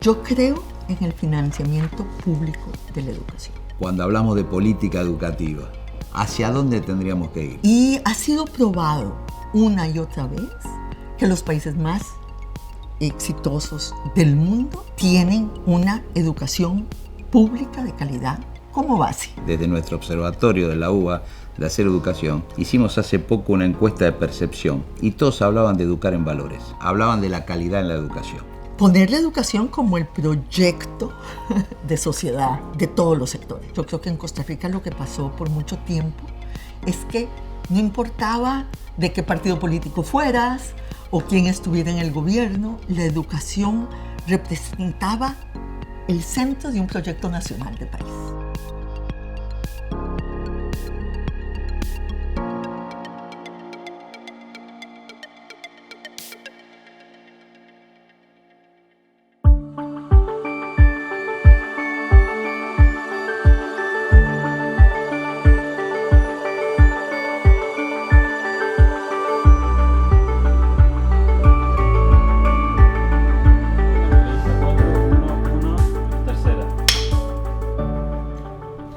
Yo creo en el financiamiento público de la educación. Cuando hablamos de política educativa, ¿hacia dónde tendríamos que ir? Y ha sido probado una y otra vez que los países más exitosos del mundo tienen una educación pública de calidad como base. Desde nuestro observatorio de la UBA de Hacer Educación, hicimos hace poco una encuesta de percepción y todos hablaban de educar en valores, hablaban de la calidad en la educación. Poner la educación como el proyecto de sociedad de todos los sectores. Yo creo que en Costa Rica lo que pasó por mucho tiempo es que no importaba de qué partido político fueras o quién estuviera en el gobierno, la educación representaba el centro de un proyecto nacional de país.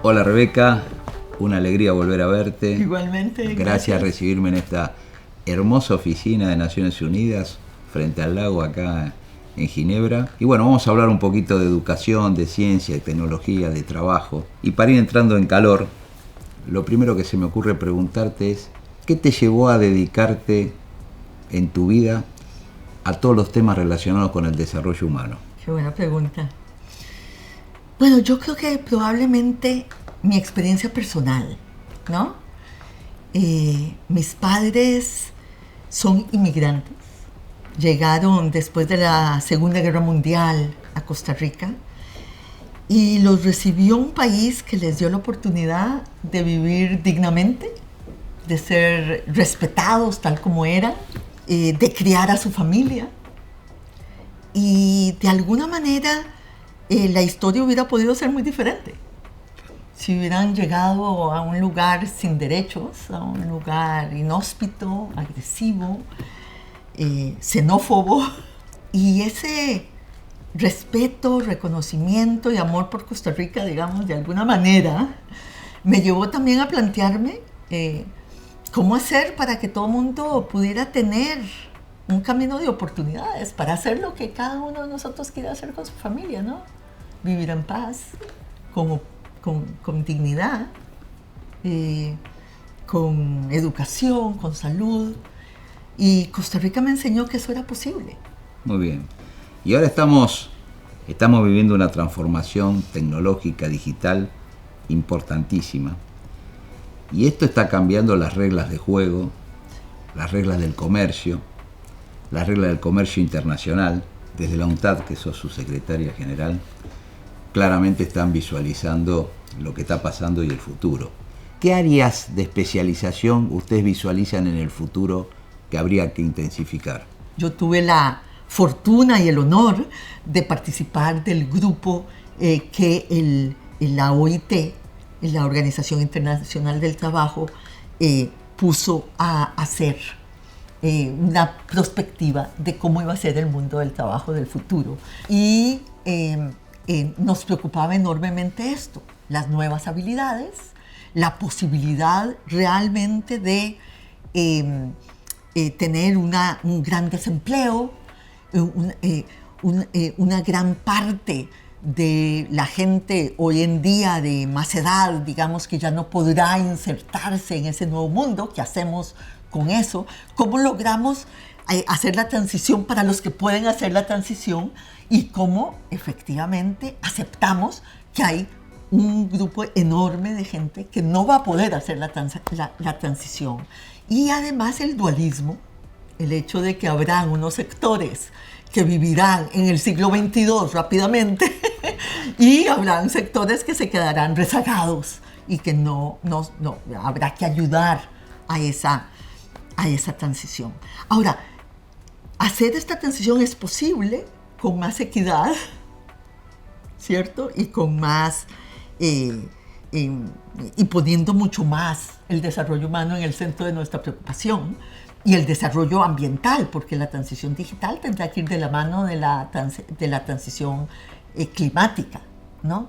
Hola Rebeca, una alegría volver a verte. Igualmente. Gracias por recibirme en esta hermosa oficina de Naciones Unidas, frente al lago acá en Ginebra. Y bueno, vamos a hablar un poquito de educación, de ciencia, de tecnología, de trabajo. Y para ir entrando en calor, lo primero que se me ocurre preguntarte es, ¿qué te llevó a dedicarte en tu vida a todos los temas relacionados con el desarrollo humano? Qué buena pregunta. Bueno, yo creo que probablemente mi experiencia personal, ¿no? Mis padres son inmigrantes. Llegaron después de la Segunda Guerra Mundial a Costa Rica y los recibió un país que les dio la oportunidad de vivir dignamente, de ser respetados tal como eran, de criar a su familia. Y de alguna manera la historia hubiera podido ser muy diferente. Si hubieran llegado a un lugar sin derechos, a un lugar inhóspito, agresivo, xenófobo, y ese respeto, reconocimiento y amor por Costa Rica, digamos, de alguna manera, me llevó también a plantearme cómo hacer para que todo el mundo pudiera tener un camino de oportunidades para hacer lo que cada uno de nosotros quiere hacer con su familia, ¿no? Vivir en paz, con dignidad, con educación, con salud. Y Costa Rica me enseñó que eso era posible. Muy bien. Y ahora estamos viviendo una transformación tecnológica, digital, importantísima. Y esto está cambiando las reglas de juego, las reglas del comercio, las reglas del comercio internacional. Desde la UNTAD, que sos su secretaria general, claramente están visualizando lo que está pasando y el futuro. ¿Qué áreas de especialización ustedes visualizan en el futuro que habría que intensificar? Yo tuve la fortuna y el honor de participar del grupo que la OIT, la Organización Internacional del Trabajo, puso a hacer una perspectiva de cómo iba a ser el mundo del trabajo del futuro. Y nos preocupaba enormemente esto, las nuevas habilidades, la posibilidad realmente de tener un gran desempleo, una gran parte de la gente hoy en día de más edad, digamos, que ya no podrá insertarse en ese nuevo mundo. ¿Qué hacemos con eso? ¿Cómo logramos hacer la transición para los que pueden hacer la transición? Y cómo efectivamente aceptamos que hay un grupo enorme de gente que no va a poder hacer la transición. Y además el dualismo, el hecho de que habrán unos sectores que vivirán en el siglo XXII rápidamente y habrán sectores que se quedarán rezagados y que no habrá que ayudar a esa transición. Ahora, hacer esta transición es posible con más equidad, ¿cierto? Y con más, y poniendo mucho más el desarrollo humano en el centro de nuestra preocupación, y el desarrollo ambiental, porque la transición digital tendrá que ir de la mano de la transición climática, ¿no?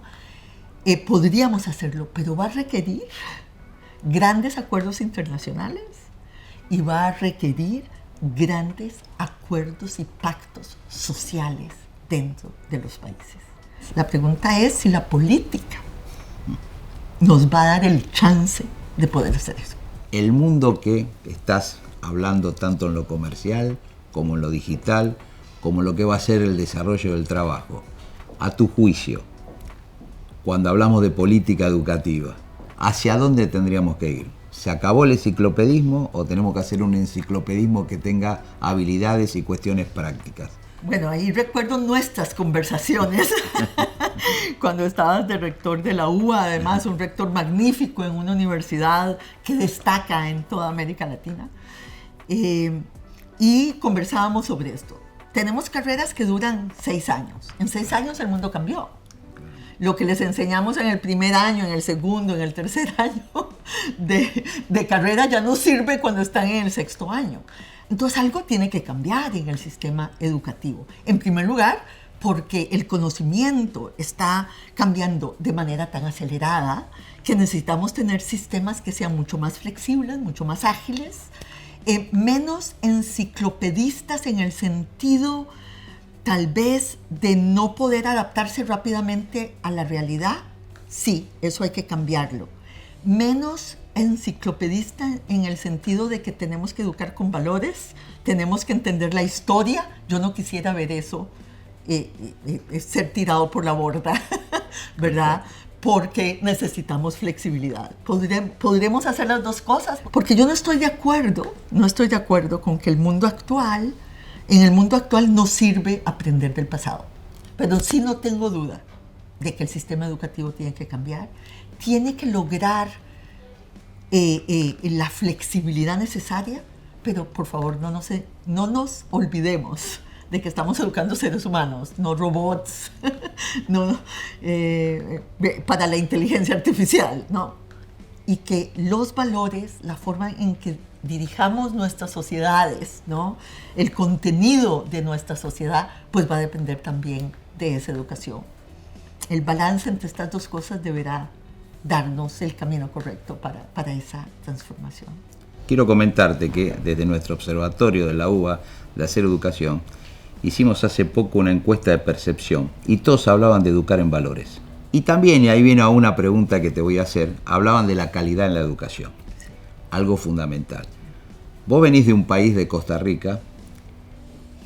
Podríamos hacerlo, pero va a requerir grandes acuerdos internacionales y va a requerir grandes acuerdos y pactos sociales dentro de los países. La pregunta es si la política nos va a dar el chance de poder hacer eso. El mundo que estás hablando tanto en lo comercial como en lo digital, como lo que va a ser el desarrollo del trabajo, a tu juicio, cuando hablamos de política educativa, ¿hacia dónde tendríamos que ir? ¿Se acabó el enciclopedismo o tenemos que hacer un enciclopedismo que tenga habilidades y cuestiones prácticas? Bueno, ahí recuerdo nuestras conversaciones cuando estabas de rector de la UBA, además un rector magnífico en una universidad que destaca en toda América Latina. Y conversábamos sobre esto. Tenemos carreras que duran 6 años. En 6 años el mundo cambió. Lo que les enseñamos en el primer año, en el segundo, en el tercer año de carrera ya no sirve cuando están en el 6º año. Entonces algo tiene que cambiar en el sistema educativo. En primer lugar, porque el conocimiento está cambiando de manera tan acelerada que necesitamos tener sistemas que sean mucho más flexibles, mucho más ágiles, menos enciclopedistas en el sentido tal vez de no poder adaptarse rápidamente a la realidad. Sí, eso hay que cambiarlo. Menos enciclopedista en el sentido de que tenemos que educar con valores, tenemos que entender la historia. Yo no quisiera ver eso ser tirado por la borda, ¿verdad? Porque necesitamos flexibilidad. Podremos hacer las dos cosas, porque yo no estoy de acuerdo con que en el mundo actual no sirve aprender del pasado. Pero sí no tengo duda de que el sistema educativo tiene que cambiar, tiene que lograr la flexibilidad necesaria, pero por favor no nos olvidemos de que estamos educando seres humanos, no robots, para la inteligencia artificial, no. Y que los valores, la forma en que dirijamos nuestras sociedades, ¿no? El contenido de nuestra sociedad, pues va a depender también de esa educación. El balance entre estas dos cosas deberá darnos el camino correcto para esa transformación. Quiero comentarte que desde nuestro observatorio de la UBA de Hacer Educación hicimos hace poco una encuesta de percepción y todos hablaban de educar en valores. Y también, y ahí viene a una pregunta que te voy a hacer, hablaban de la calidad en la educación, sí. Algo fundamental. Vos venís de un país, de Costa Rica,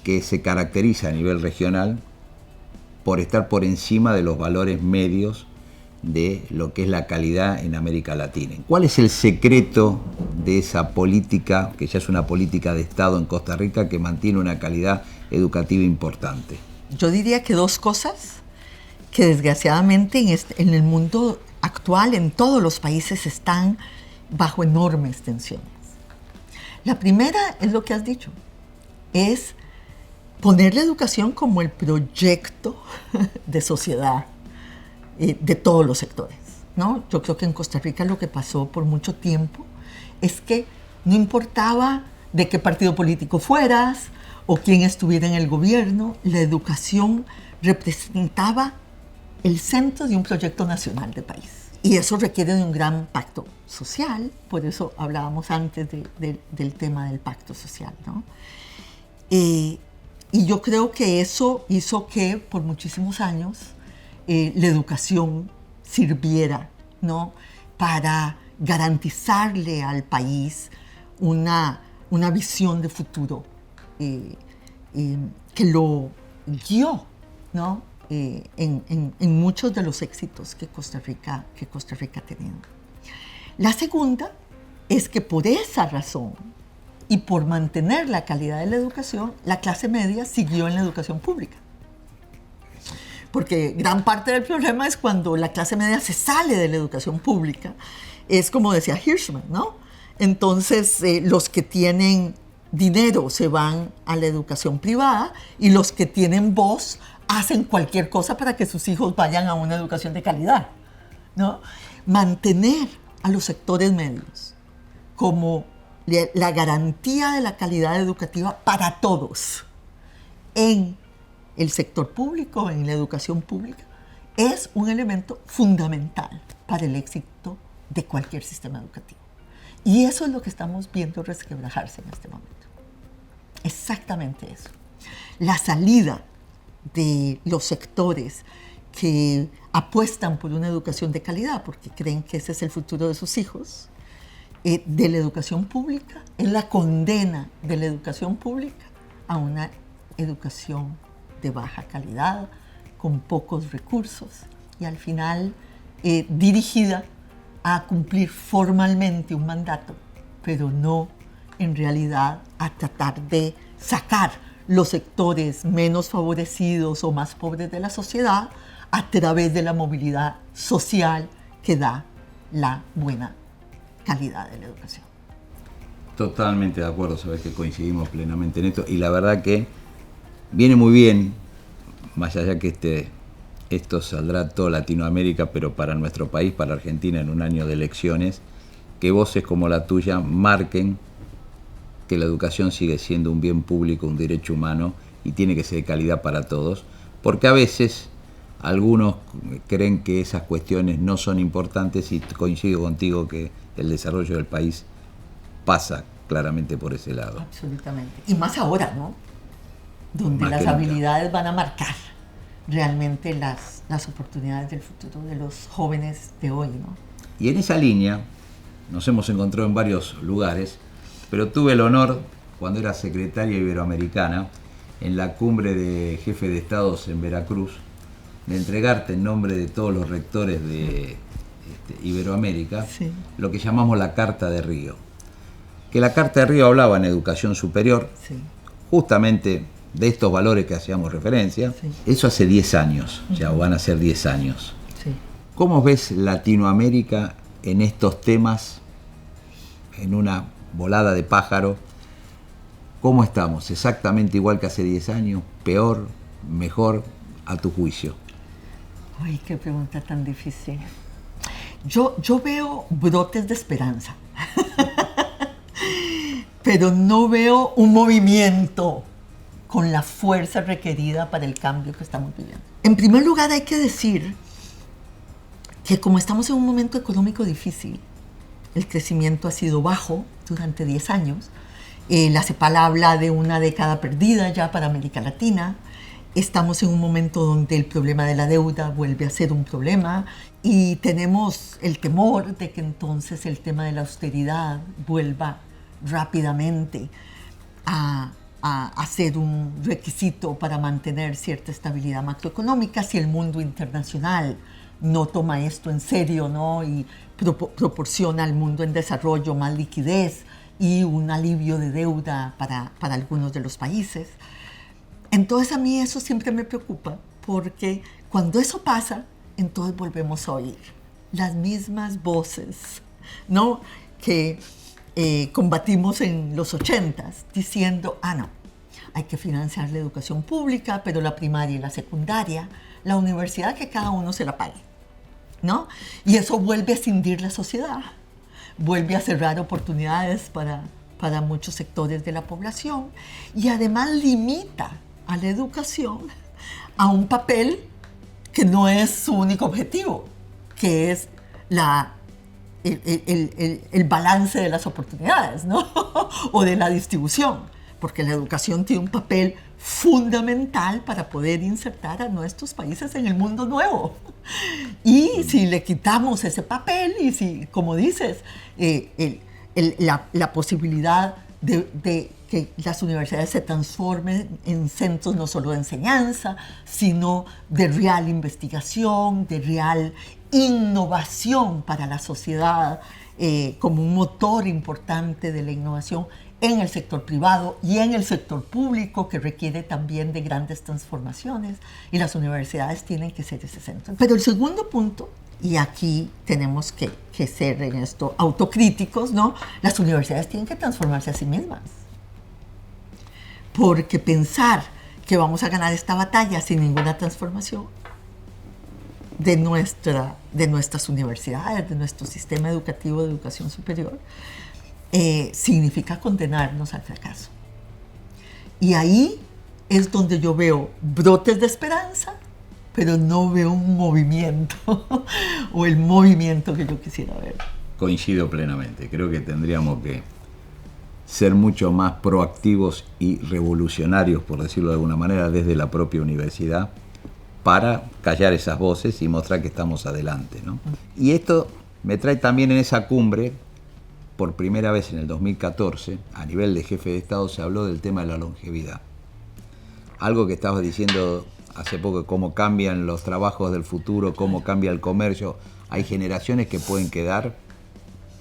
que se caracteriza a nivel regional por estar por encima de los valores medios de lo que es la calidad en América Latina. ¿Cuál es el secreto de esa política, que ya es una política de Estado en Costa Rica, que mantiene una calidad educativa importante? Yo diría que 2 cosas que desgraciadamente en el mundo actual, en todos los países, están bajo enormes tensiones. La primera es lo que has dicho, es poner la educación como el proyecto de sociedad de todos los sectores, ¿no? Yo creo que en Costa Rica lo que pasó por mucho tiempo es que no importaba de qué partido político fueras o quién estuviera en el gobierno, la educación representaba el centro de un proyecto nacional de país. Y eso requiere de un gran pacto social, por eso hablábamos antes del tema del pacto social, ¿no? Y yo creo que eso hizo que por muchísimos años la educación sirviera, ¿no? Para garantizarle al país una visión de futuro que lo guió, ¿no? En muchos de los éxitos que Costa Rica ha tenido. La segunda es que por esa razón y por mantener la calidad de la educación, la clase media siguió en la educación pública. Porque gran parte del problema es cuando la clase media se sale de la educación pública. Es como decía Hirschman, ¿no? Entonces, los que tienen dinero se van a la educación privada y los que tienen voz hacen cualquier cosa para que sus hijos vayan a una educación de calidad, ¿no? Mantener a los sectores medios como la garantía de la calidad educativa para todos en el sector público, en la educación pública, es un elemento fundamental para el éxito de cualquier sistema educativo. Y eso es lo que estamos viendo resquebrajarse en este momento. Exactamente eso. La salida de los sectores que apuestan por una educación de calidad, porque creen que ese es el futuro de sus hijos, de la educación pública, es la condena de la educación pública a una educación de baja calidad, con pocos recursos y al final dirigida a cumplir formalmente un mandato, pero no en realidad a tratar de sacar los sectores menos favorecidos o más pobres de la sociedad a través de la movilidad social que da la buena calidad de la educación. Totalmente de acuerdo, sabes que coincidimos plenamente en esto y la verdad que viene muy bien, más allá que esto saldrá toda Latinoamérica, pero para nuestro país, para Argentina, en un año de elecciones, que voces como la tuya marquen que la educación sigue siendo un bien público, un derecho humano y tiene que ser de calidad para todos, porque a veces algunos creen que esas cuestiones no son importantes y coincido contigo que el desarrollo del país pasa claramente por ese lado. Absolutamente. Y más ahora, ¿no? Donde Más las que nunca. habilidades van a marcar realmente las oportunidades del futuro de los jóvenes de hoy, ¿no? Y en esa línea nos hemos encontrado en varios lugares, pero tuve el honor, cuando era secretaria iberoamericana, en la cumbre de jefes de estados en Veracruz, de entregarte en nombre de todos los rectores de Iberoamérica, Sí. lo que llamamos la Carta de Río. Que la Carta de Río hablaba en educación superior, Sí. justamente de estos valores que hacíamos referencia. Sí. Eso hace 10 años, ya van a ser 10 años. Sí. ¿Cómo ves Latinoamérica en estos temas, en una volada de pájaro? ¿Cómo estamos? ¿Exactamente igual que hace 10 años? ¿Peor? ¿Mejor? A tu juicio. Ay, qué pregunta tan difícil. Yo veo brotes de esperanza, pero no veo un movimiento con la fuerza requerida para el cambio que estamos viviendo. En primer lugar, hay que decir que como estamos en un momento económico difícil, el crecimiento ha sido bajo durante 10 años, la CEPAL habla de una década perdida ya para América Latina, estamos en un momento donde el problema de la deuda vuelve a ser un problema y tenemos el temor de que entonces el tema de la austeridad vuelva rápidamente a ser un requisito para mantener cierta estabilidad macroeconómica si el mundo internacional no toma esto en serio, ¿no? Y proporciona al mundo en desarrollo más liquidez y un alivio de deuda para algunos de los países. Entonces a mí eso siempre me preocupa porque cuando eso pasa, entonces volvemos a oír las mismas voces, ¿no? Que combatimos en los 80s diciendo, no, hay que financiar la educación pública, pero la primaria y la secundaria, la universidad que cada uno se la pague, ¿no? Y eso vuelve a cindir la sociedad, vuelve a cerrar oportunidades para muchos sectores de la población y además limita a la educación a un papel que no es su único objetivo, que es el balance de las oportunidades, ¿no? O de la distribución, porque la educación tiene un papel fundamental para poder insertar a nuestros países en el mundo nuevo. Y si le quitamos ese papel y si, como dices, la posibilidad de que las universidades se transformen en centros no solo de enseñanza, sino de real investigación, de real innovación para la sociedad, como un motor importante de la innovación en el sector privado y en el sector público, que requiere también de grandes transformaciones, y las universidades tienen que ser ese centro. Pero el segundo punto, y aquí tenemos que ser en esto autocríticos, ¿no? Las universidades tienen que transformarse a sí mismas. Porque pensar que vamos a ganar esta batalla sin ninguna transformación de nuestras universidades, de nuestro sistema educativo de educación superior, significa condenarnos al fracaso. Y ahí es donde yo veo brotes de esperanza, pero no veo un movimiento o el movimiento que yo quisiera ver. Coincido plenamente. Creo que tendríamos que ser mucho más proactivos y revolucionarios, por decirlo de alguna manera, desde la propia universidad, para callar esas voces y mostrar que estamos adelante, ¿no? Y esto me trae también en esa cumbre, por primera vez en el 2014, a nivel de jefe de Estado, se habló del tema de la longevidad. Algo que estabas diciendo hace poco, cómo cambian los trabajos del futuro, cómo cambia el comercio. Hay generaciones que pueden quedar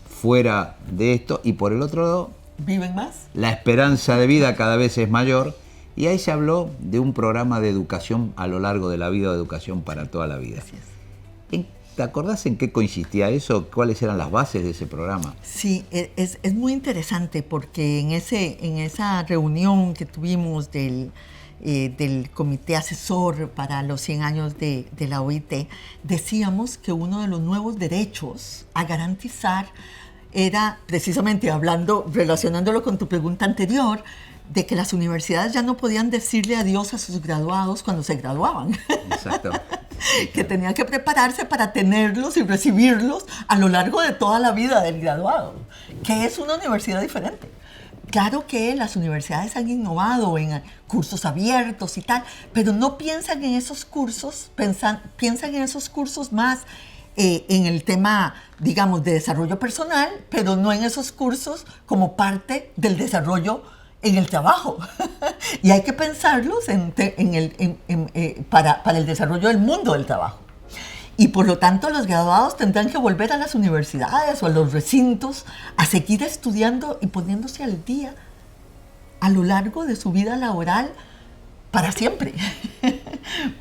fuera de esto, y por el otro lado, ¿viven más? La esperanza de vida cada vez es mayor, y ahí se habló de un programa de educación a lo largo de la vida, de educación para toda la vida. Así es. ¿Te acordás en qué consistía eso? ¿Cuáles eran las bases de ese programa? Sí, es muy interesante porque en esa reunión que tuvimos del Comité Asesor para los 100 años de la OIT, decíamos que uno de los nuevos derechos a garantizar era, precisamente relacionándolo con tu pregunta anterior, de que las universidades ya no podían decirle adiós a sus graduados cuando se graduaban. Exacto. Que tenían que prepararse para tenerlos y recibirlos a lo largo de toda la vida del graduado, que es una universidad diferente. Claro que las universidades han innovado en cursos abiertos y tal, pero no piensan en esos cursos, piensan en esos cursos más en el tema, digamos, de desarrollo personal, pero no en esos cursos como parte del desarrollo en el trabajo. Y hay que pensarlos para el desarrollo del mundo del trabajo. Y por lo tanto los graduados tendrán que volver a las universidades o a los recintos a seguir estudiando y poniéndose al día a lo largo de su vida laboral para siempre.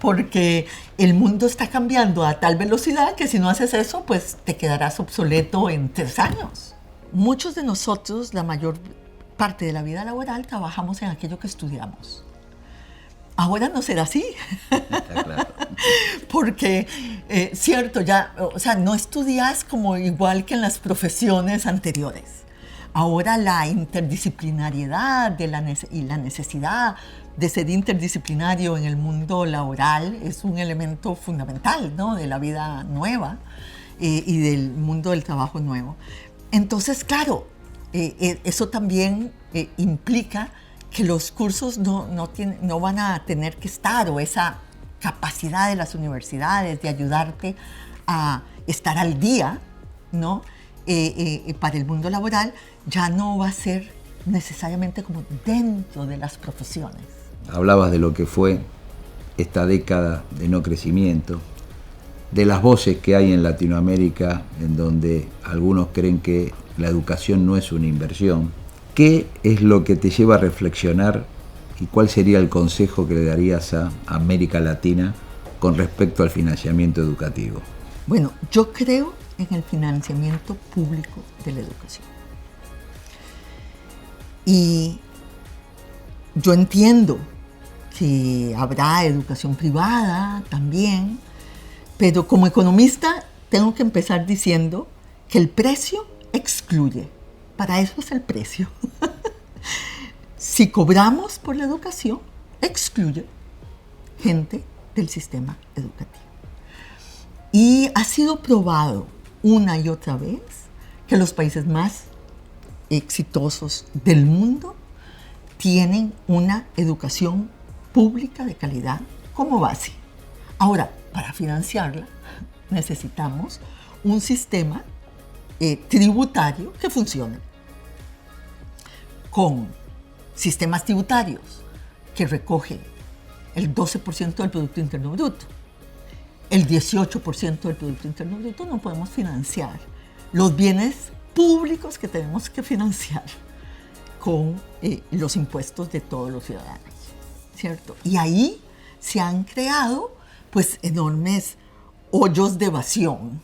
Porque el mundo está cambiando a tal velocidad que si no haces eso, pues te quedarás obsoleto en 3 años. Muchos de nosotros, la mayor parte de la vida laboral, trabajamos en aquello que estudiamos. Ahora no será así. Está claro. Porque, cierto, no estudias como igual que en las profesiones anteriores. Ahora la interdisciplinariedad y la necesidad de ser interdisciplinario en el mundo laboral es un elemento fundamental, ¿no?, de la vida nueva y del mundo del trabajo nuevo. Entonces, claro, eso también implica que los cursos no van a tener que estar, o esa capacidad de las universidades de ayudarte a estar al día, ¿no?, para el mundo laboral, ya no va a ser necesariamente como dentro de las profesiones. Hablabas de lo que fue esta década de no crecimiento, de las voces que hay en Latinoamérica, en donde algunos creen que la educación no es una inversión. ¿Qué es lo que te lleva a reflexionar y cuál sería el consejo que le darías a América Latina con respecto al financiamiento educativo? Bueno, yo creo en el financiamiento público de la educación. Y yo entiendo que habrá educación privada también, pero como economista tengo que empezar diciendo que el precio excluye. Para eso es el precio. Si cobramos por la educación, excluye gente del sistema educativo. Y ha sido probado una y otra vez que los países más exitosos del mundo tienen una educación pública de calidad como base. Ahora, para financiarla necesitamos un sistema tributario que funcione, con sistemas tributarios que recogen el 12% del Producto Interno Bruto. El 18% del Producto Interno Bruto no podemos financiar los bienes públicos que tenemos que financiar con los impuestos de todos los ciudadanos, ¿cierto? Y ahí se han creado pues enormes hoyos de evasión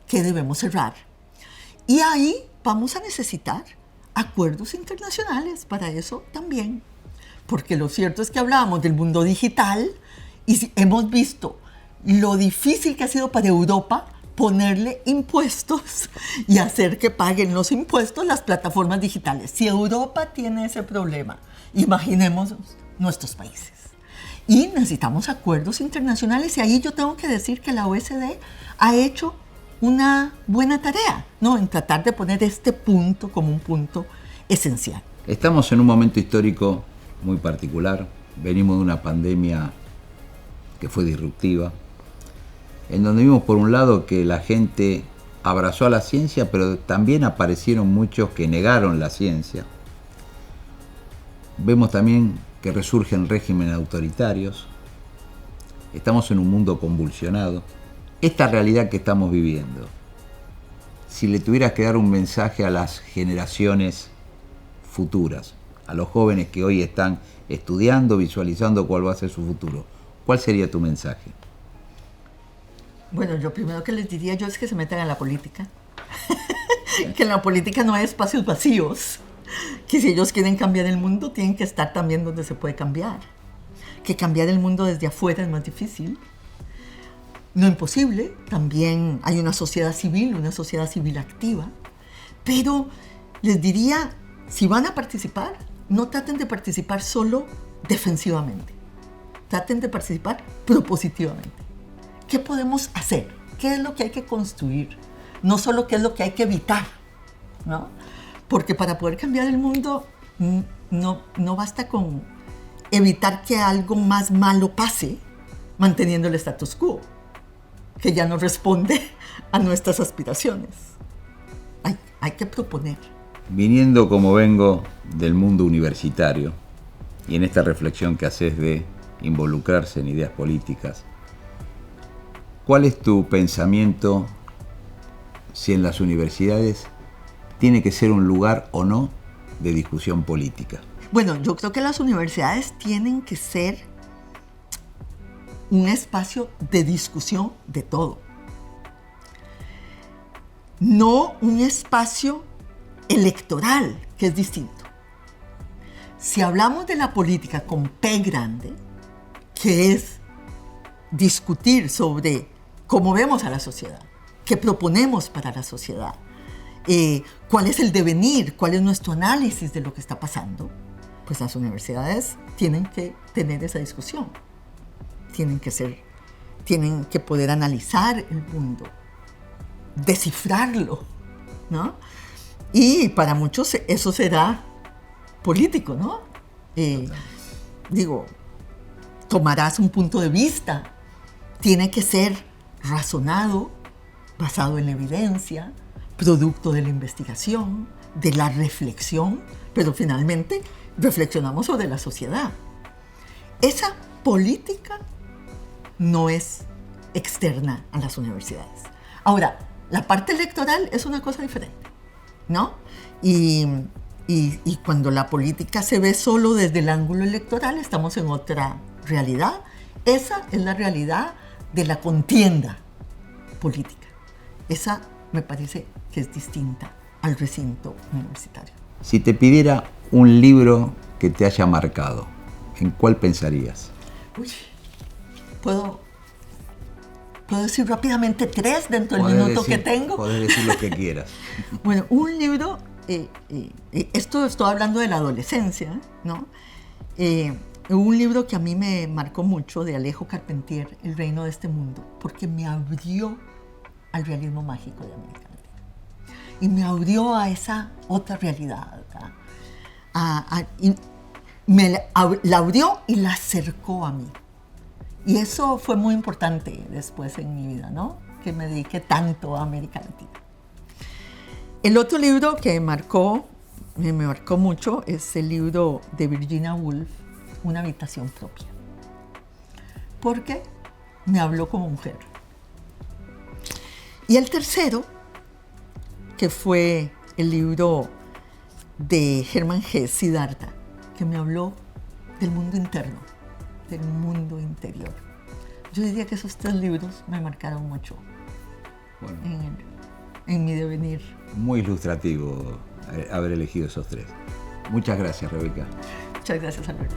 que debemos cerrar. Y ahí vamos a necesitar acuerdos internacionales para eso también. Porque lo cierto es que hablábamos del mundo digital y hemos visto lo difícil que ha sido para Europa ponerle impuestos y hacer que paguen los impuestos las plataformas digitales. Si Europa tiene ese problema, imaginemos nuestros países. Y necesitamos acuerdos internacionales, y ahí yo tengo que decir que la OECD ha hecho una buena tarea, ¿no?, en tratar de poner este punto como un punto esencial. Estamos en un momento histórico muy particular. Venimos de una pandemia que fue disruptiva, en donde vimos por un lado que la gente abrazó a la ciencia, pero también aparecieron muchos que negaron la ciencia. Vemos también que resurgen regímenes autoritarios. Estamos en un mundo convulsionado. Esta realidad que estamos viviendo, si le tuvieras que dar un mensaje a las generaciones futuras, a los jóvenes que hoy están estudiando, visualizando cuál va a ser su futuro, ¿cuál sería tu mensaje? Bueno, yo primero que les diría yo es que se metan a la política. Que en la política no hay espacios vacíos. Que si ellos quieren cambiar el mundo, tienen que estar también donde se puede cambiar. Que cambiar el mundo desde afuera es más difícil. No imposible, también hay una sociedad civil activa. Pero les diría, si van a participar, no traten de participar solo defensivamente. Traten de participar propositivamente. ¿Qué podemos hacer? ¿Qué es lo que hay que construir? No solo qué es lo que hay que evitar, ¿no? Porque para poder cambiar el mundo no basta con evitar que algo más malo pase manteniendo el status quo, que ya no responde a nuestras aspiraciones. Hay que proponer. Viniendo como vengo del mundo universitario y en esta reflexión que haces de involucrarse en ideas políticas, ¿cuál es tu pensamiento si en las universidades tiene que ser un lugar o no de discusión política? Bueno, yo creo que las universidades tienen que ser un espacio de discusión de todo. No un espacio electoral, que es distinto. Si hablamos de la política con P grande, que es discutir sobre cómo vemos a la sociedad, qué proponemos para la sociedad, cuál es el devenir, cuál es nuestro análisis de lo que está pasando, pues las universidades tienen que tener esa discusión. Tienen que poder analizar el mundo, descifrarlo, ¿no? Y para muchos eso será político, ¿no? Tomarás un punto de vista, tiene que ser razonado, basado en la evidencia, producto de la investigación, de la reflexión, pero finalmente reflexionamos sobre la sociedad. Esa política no es externa a las universidades. Ahora, la parte electoral es una cosa diferente, ¿no? Y cuando la política se ve solo desde el ángulo electoral, estamos en otra realidad. Esa es la realidad de la contienda política. Esa me parece que es distinta al recinto universitario. Si te pidiera un libro que te haya marcado, ¿en cuál pensarías? Uy, ¿puedo decir rápidamente 3 dentro del minuto que tengo? Podés decir lo que quieras. Bueno, un libro, esto estoy hablando de la adolescencia, ¿no? Un libro que a mí me marcó mucho, de Alejo Carpentier, El reino de este mundo, porque me abrió al realismo mágico de América Latina. Y me abrió a esa otra realidad, la abrió y la acercó a mí. Y eso fue muy importante después en mi vida, ¿no? Que me dediqué tanto a América Latina. El otro libro que me marcó mucho es el libro de Virginia Woolf, Una habitación propia. Porque me habló como mujer. Y el tercero, que fue el libro de Hermann Hesse, Siddhartha, que me habló del mundo interno, del mundo interior. Yo diría que esos 3 libros me marcaron mucho en mi devenir. Muy ilustrativo haber elegido esos 3. Muchas gracias, Rebeca. Muchas gracias, Alberto.